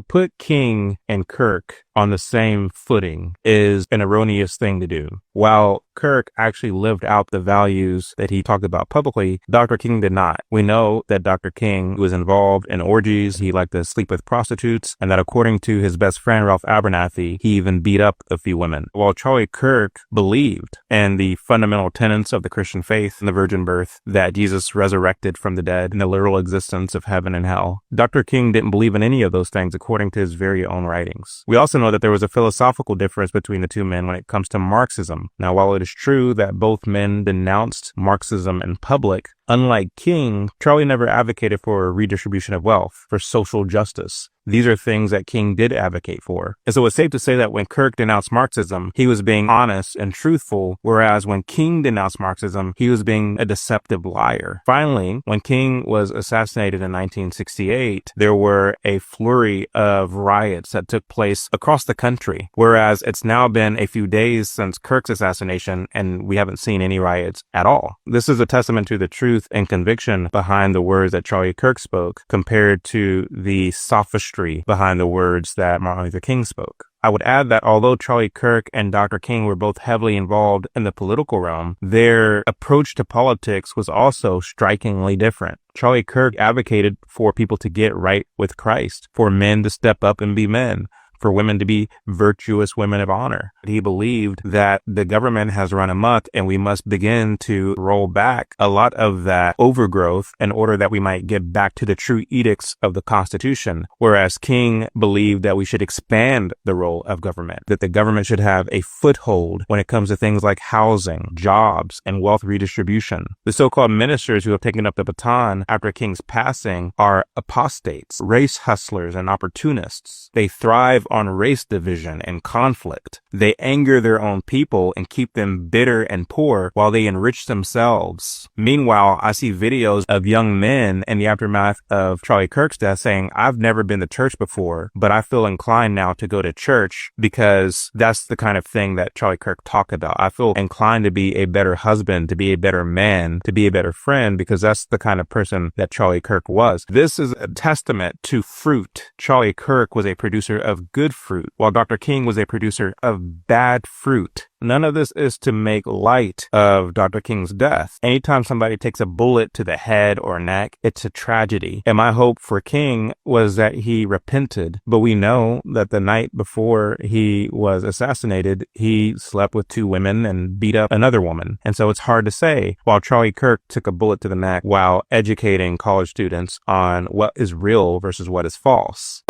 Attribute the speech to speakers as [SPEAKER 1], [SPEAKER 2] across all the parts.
[SPEAKER 1] put King and Kirk on the same footing is an erroneous thing to do. While Kirk actually lived out the values that he talked about publicly, Dr. King did not. We know that Dr. King was involved in orgies. He liked to sleep with prostitutes, and that according to his best friend, Ralph Abernathy, he even beat up a few women. While Charlie Kirk believed in the fundamental tenets of the Christian faith and the virgin birth, that Jesus resurrected from the dead, and the literal existence of heaven and hell, Dr. King didn't believe in any of those things according to his very own writings. We also know that there was a philosophical difference between the two men when it comes to Marxism. Now, while it is true that both men denounced Marxism in public, unlike King, Charlie never advocated for a redistribution of wealth, for social justice. These are things that King did advocate for. And so it's safe to say that when Kirk denounced Marxism, he was being honest and truthful, whereas when King denounced Marxism, he was being a deceptive liar. Finally, when King was assassinated in 1968, there were a flurry of riots that took place across the country, whereas it's now been a few days since Kirk's assassination and we haven't seen any riots at all. This is a testament to the truth and conviction behind the words that Charlie Kirk spoke compared to the sophistry behind the words that Martin Luther King spoke. I would add that although Charlie Kirk and Dr. King were both heavily involved in the political realm, their approach to politics was also strikingly different. Charlie Kirk advocated for people to get right with Christ, for men to step up and be men, for women to be virtuous women of honor. He believed that the government has run amok and we must begin to roll back a lot of that overgrowth in order that we might get back to the true edicts of the Constitution. Whereas King believed that we should expand the role of government, that the government should have a foothold when it comes to things like housing, jobs, and wealth redistribution. The so-called ministers who have taken up the baton after King's passing are apostates, race hustlers, and opportunists. They thrive on race division and conflict. They anger their own people and keep them bitter and poor while they enrich themselves. Meanwhile, I see videos of young men in the aftermath of Charlie Kirk's death saying, I've never been to church before, but I feel inclined now to go to church because that's the kind of thing that Charlie Kirk talked about. I feel inclined to be a better husband, to be a better man, to be a better friend, because that's the kind of person that Charlie Kirk was. This is a testament to fruit. Charlie Kirk was a producer of good fruit, while Dr. King was a producer of bad fruit. None of this is to make light of Dr. King's death. Anytime somebody takes a bullet to the head or neck, it's a tragedy. And my hope for King was that he repented. But we know that the night before he was assassinated, he slept with two women and beat up another woman. And so it's hard to say, while Charlie Kirk took a bullet to the neck while educating college students on what is real versus what is false.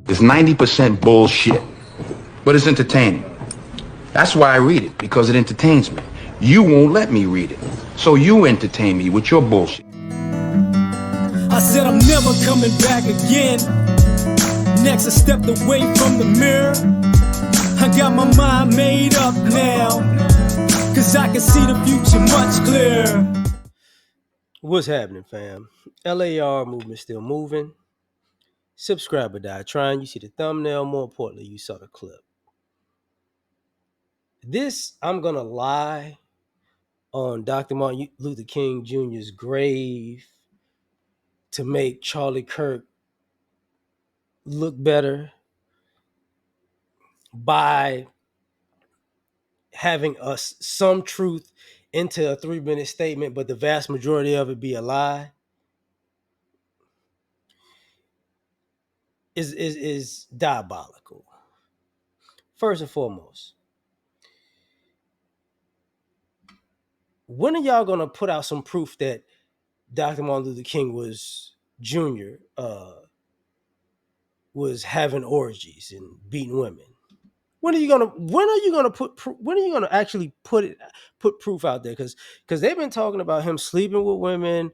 [SPEAKER 2] It's 90% bullshit, but it's entertaining. That's why I read it, because it entertains me. You won't let me read it, so you entertain me with your bullshit.
[SPEAKER 3] I said I'm never coming back again. Next I stepped away from the mirror. I got my mind made up now, cause I can see the future much clearer. What's happening, fam? L.A.R. movement still moving. Subscribe or die trying. You see the thumbnail. More importantly, you saw the clip. This, I'm going to lie on Dr. Martin Luther King Jr.'s grave to make Charlie Kirk look better by having some truth into a 3-minute statement, but the vast majority of it be a lie, is diabolical. First and foremost, when are y'all gonna put out some proof that Dr. Martin Luther King was Jr. Was having orgies and beating women? When are you gonna actually put proof out there? Because they've been talking about him sleeping with women,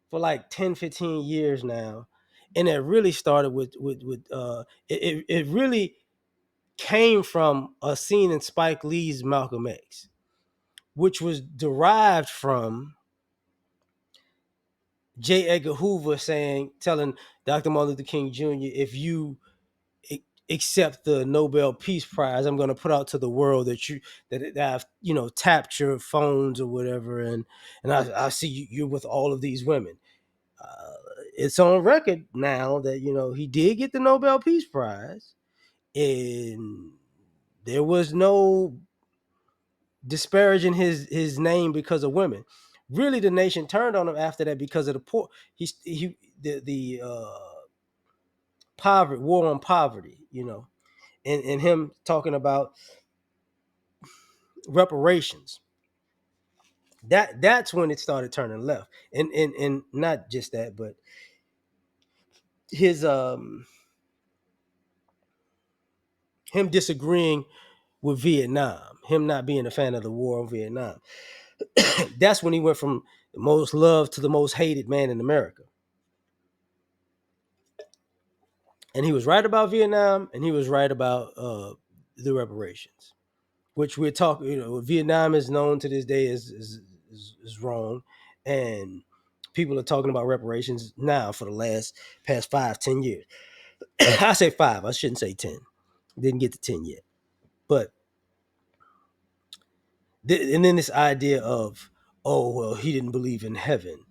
[SPEAKER 3] for like 10, 15 years now. And it really started with it really came from a scene in Spike Lee's Malcolm X, which was derived from J. Edgar Hoover telling Dr. Martin Luther King Jr., if you accept the Nobel Peace Prize, I'm going to put out to the world that I've tapped your phones or whatever, and I see you're with all of these women.
[SPEAKER 4] It's on record now that he did get the Nobel Peace Prize, and there was no disparaging his name because of women. Really, the nation turned on him after that because of the poor. He the poverty, war on poverty, and him talking about reparations. That's when it started turning left, and not just that, but his him disagreeing with Vietnam, him not being a fan of the war in Vietnam. That's when he went from the most loved to the most hated man in America. And he was right about Vietnam, and he was right about the reparations, which we're talking. Vietnam is known to this day as wrong, and people are talking about reparations now for the past 5-10 years. I say 5. I shouldn't say 10. Didn't get to 10 yet, but and then this idea of, oh well, he didn't believe in heaven.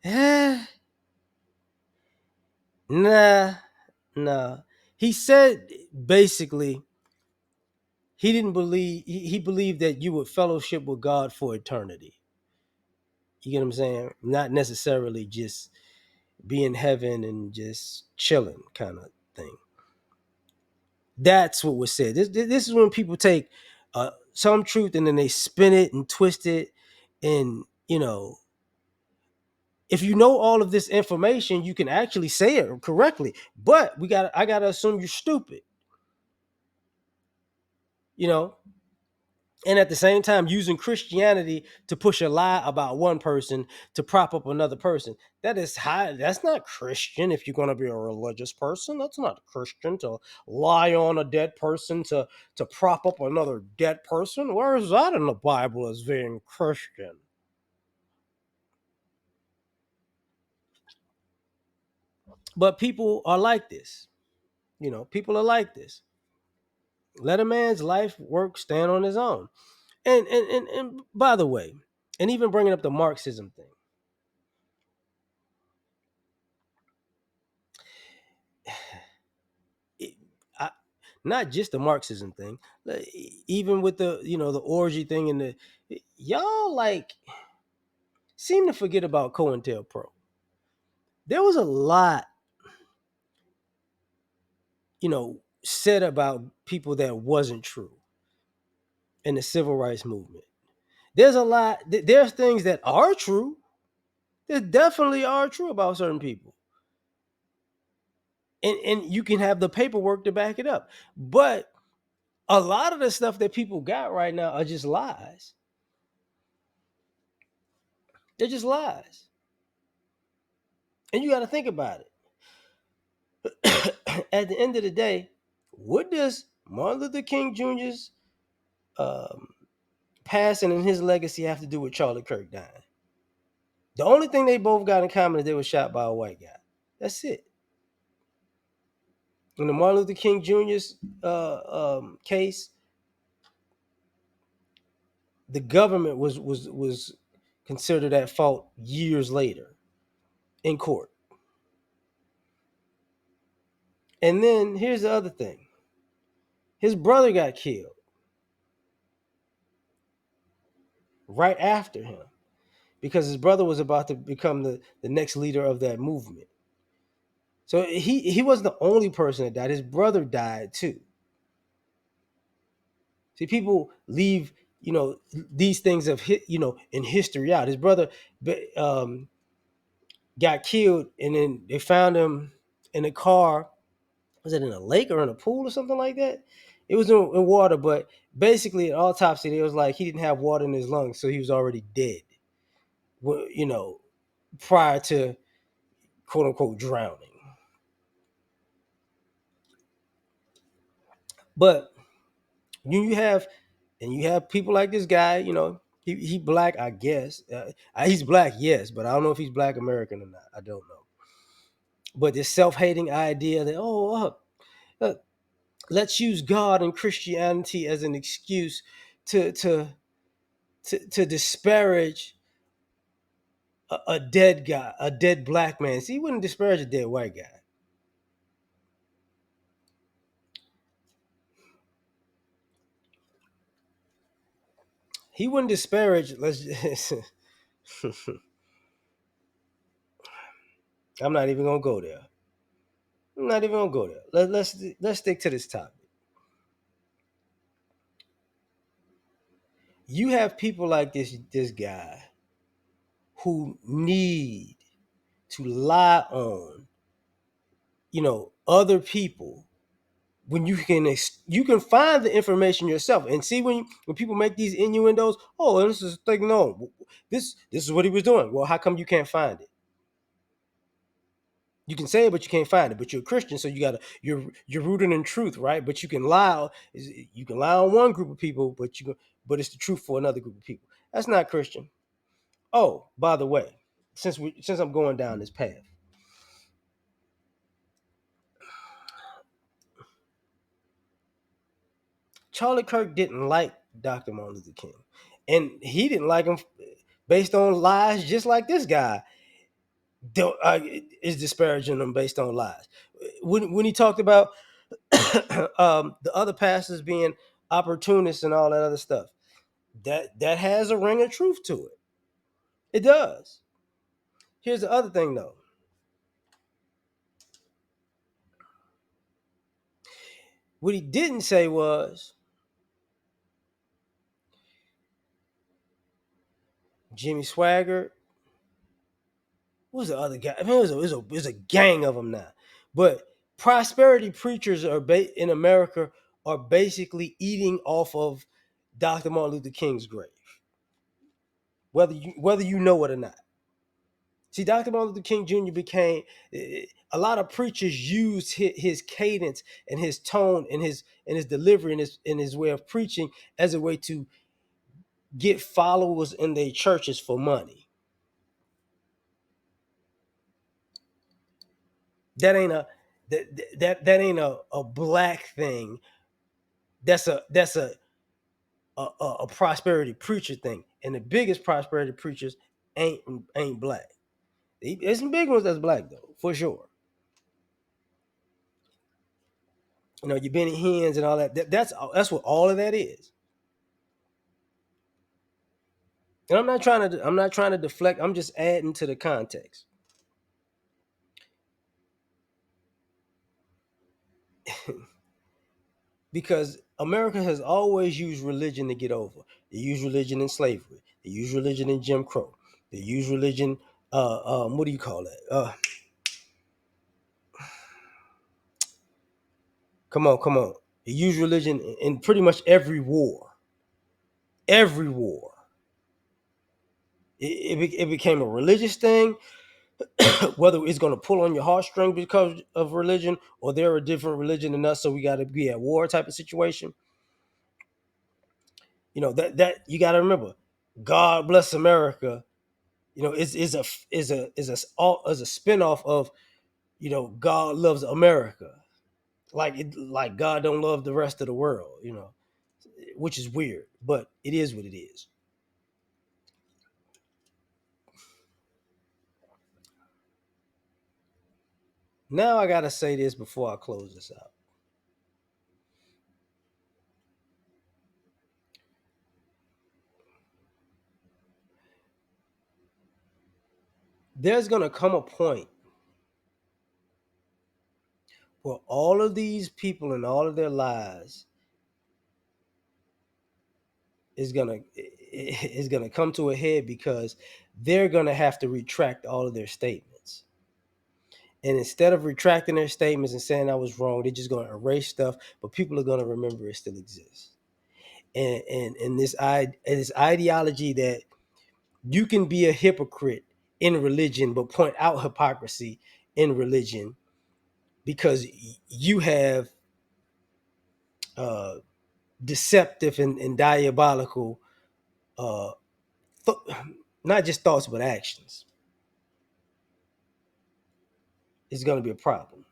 [SPEAKER 4] Nah, nah. He said basically he didn't believe. He believed that you would fellowship with God for eternity. You get what I'm saying? Not necessarily just be in heaven and just chilling kind of thing. That's what was said. This is when people take some truth and then they spin it and twist it, and if you know all of this information, you can actually say it correctly. But I gotta assume you're stupid, you know. And at the same time, using Christianity to push a lie about one person to prop up another person. That is high. That's not Christian. If you're going to be a religious person, that's not Christian to lie on a dead person to prop up another dead person. Where is that in the Bible as being Christian? But people are like this. People are like this. Let a man's life work stand on his own. And by the way, and even bringing up the Marxism thing, it, I, not just the Marxism thing, even with the orgy thing and y'all like seem to forget about COINTELPRO. There was a lot, said about people that wasn't true in the civil rights movement. There's a lot. There's things that are true. There definitely are true about certain people, and you can have the paperwork to back it up. But a lot of the stuff that people got right now are just lies. They're just lies. And you got to think about it. At the end of the day, what does Martin Luther King Jr.'s passing and his legacy have to do with Charlie Kirk dying? The only thing they both got in common is they were shot by a white guy. That's it. In the Martin Luther King Jr.'s case, the government was considered at fault years later in court. And then here's the other thing. His brother got killed right after him because his brother was about to become the next leader of that movement. So he wasn't the only person that died. His brother died too. See, people leave, these things in history out. His brother got killed, and then they found him in a car. Was it in a lake or in a pool or something like that? It was in water, but basically at autopsy, it was like he didn't have water in his lungs, so he was already dead. Prior to quote unquote drowning. But you have people like this guy. He black, I guess. He's black, yes, but I don't know if he's black American or not. I don't know. But this self-hating idea that let's use God and Christianity as an excuse to disparage a dead guy, a dead black man. See, he wouldn't disparage a dead white guy. He wouldn't disparage. I'm not even gonna go there. I'm not even gonna go there. Let's stick to this topic. You have people like this guy who need to lie on, other people when you can find the information yourself and see when people make these innuendos. Oh, this is like, no, this is what he was doing. Well, how come you can't find it? You can say it, but you can't find it. But you're a Christian, so you're rooted in truth, right? But you can lie on one group of people, but it's the truth for another group of people. That's not Christian. Oh, by the way, since I'm going down this path, Charlie Kirk didn't like Dr. Martin Luther King, and he didn't like him based on lies, just like this guy is disparaging them based on lies. When he talked about the other pastors being opportunists and all that other stuff, that has a ring of truth to it. It does. Here's the other thing, though. What he didn't say was Jimmy Swagger. What was the other guy? I mean, it was a gang of them now. But prosperity preachers in America are basically eating off of Dr. Martin Luther King's grave, whether you know it or not. See, Dr. Martin Luther King Jr. became a lot of preachers used his cadence and his tone and his delivery and his way of preaching as a way to get followers in their churches for money. That ain't a black thing. That's a prosperity preacher thing. And the biggest prosperity preachers ain't black. There's some big ones that's black though, for sure. Your Benny Hinn's and all that. That's what all of that is. And I'm not trying to deflect. I'm just adding to the context. Because America has always used religion to get over. They use religion in slavery. They use religion in Jim Crow. They use religion. What do you call that? Come on. They use religion in pretty much every war. Every war. It became a religious thing, whether it's going to pull on your heartstrings because of religion, or they're a different religion than us, so we got to be at war type of situation. That you got to remember. God bless America. Is a spinoff of God loves America, like God don't love the rest of the world. Which is weird, but it is what it is. Now I gotta say this before I close this out. There's gonna come a point where all of these people and all of their lies is gonna come to a head, because they're gonna have to retract all of their statements. And instead of retracting their statements and saying I was wrong, they're just gonna erase stuff, but people are gonna remember it still exists. And this ideology that you can be a hypocrite in religion but point out hypocrisy in religion because you have deceptive and diabolical not just thoughts but actions, is going to be a problem.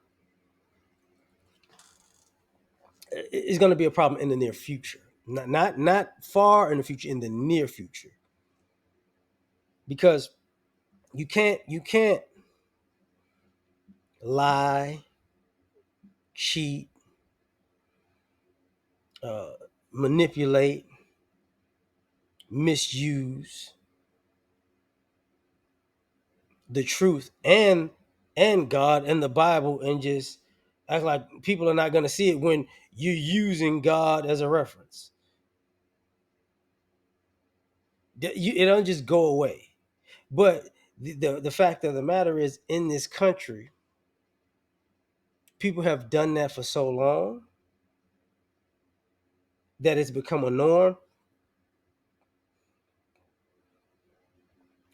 [SPEAKER 4] It's going to be a problem in the near future, not far in the future, in the near future, because You can't lie, cheat, uh, manipulate, misuse the truth and God and the Bible and just act like people are not going to see it when you're using God as a reference. It don't just go away. But the fact of the matter is, in this country, people have done that for so long that it's become a norm.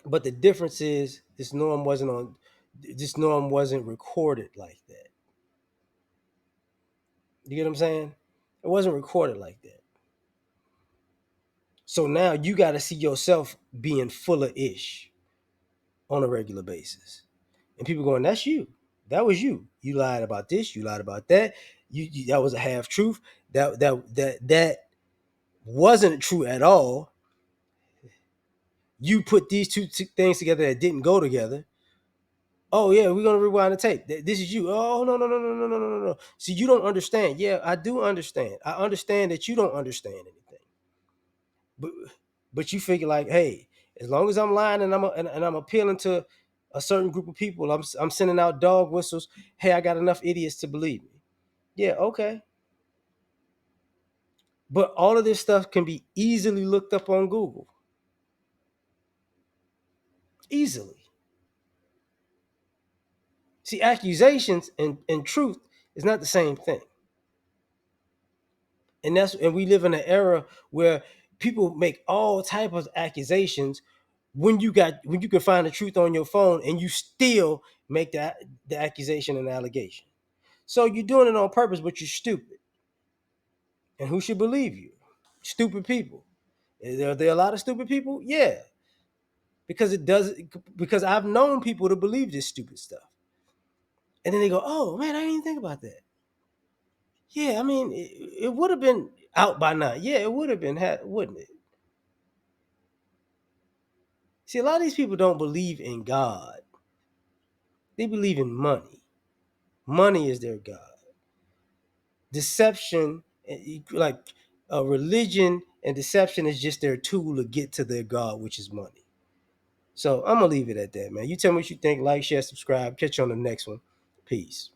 [SPEAKER 4] But the difference is this norm wasn't recorded like that. You get what I'm saying? It wasn't recorded like that. So now you got to see yourself being full of ish on a regular basis. And people going, that's you. That was you. You lied about this. You lied about that. That was a half truth. That wasn't true at all. You put these two things together that didn't go together. Oh yeah, we're gonna rewind the tape. This is you. Oh no no no no no no no no. See, you don't understand. Yeah, I do understand. I understand that you don't understand anything. But you figure like, hey, as long as I'm lying and I'm appealing to a certain group of people, I'm sending out dog whistles. Hey, I got enough idiots to believe me. Yeah, okay. But all of this stuff can be easily looked up on Google. Easily. See, accusations and truth is not the same thing. And we live in an era where people make all type of accusations when you can find the truth on your phone and you still make the accusation and allegation. So you're doing it on purpose, but you're stupid. And who should believe you? Stupid people. Are there a lot of stupid people? Yeah. Because I've known people to believe this stupid stuff. And then they go, oh man, I didn't even think about that. Yeah, I mean, it would have been out by now. Yeah, it would have been, wouldn't it? See, a lot of these people don't believe in God. They believe in money. Money is their God. Deception, like religion and deception, is just their tool to get to their God, which is money. So I'm going to leave it at that, man. You tell me what you think. Like, share, subscribe. Catch you on the next one. Peace.